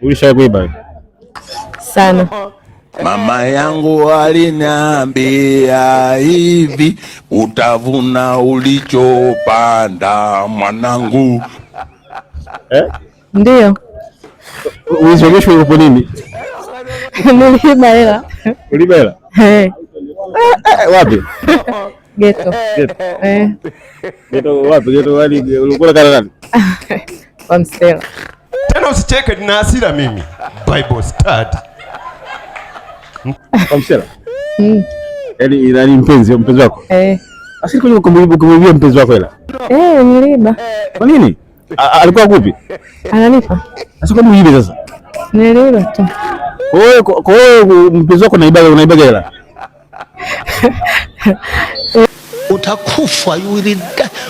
Ulishawahi kuiba? Sana. Mama yangu aliniambia hivi, utavuna ulichopanda mwanangu. Ndio. Ulizogeshwa uko nini? Niliiba hela. Uliiba hela? Wapi? Geto. Geto wapi? Geto wali ulikuwa kana nani? Kwa Mstela. Tena usicheke, nina hasira mimi. Bible study. Kwa Mstela? Yaani nani mpenzi wako? Asili kwenye kumwibia mpenzi wako hela? Niliiba. Kwa nini? Alikuwa kupi? Ananipa. Sasa kwa nini sasa? Niliiba tu. Kwa hiyo mpenzi wako unaiba hela? Utakufa,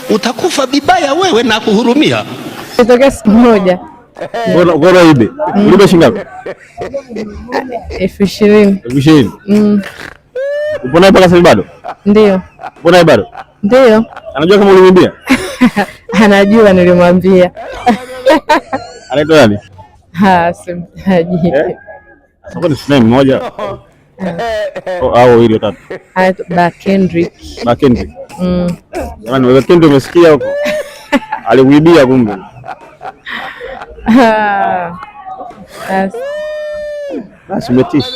utakufa bibaya wewe na kuhurumia. Nitokea siku moja. Bora ibe. Uliba shilingi ngapi? 20,000. 20,000. Upo naye mpaka sasa bado? Ndio. Upo naye bado? Ndio. Anajua kama ulimwambia? Anajua nilimwambia. Anaitwa nani? Simtaji. Sasa ni sinema moja. Au ile tatu. Bakendrick. Jamani, wewe Kendrick umesikia huko? Alikuibia kumbe. Basi umetisha.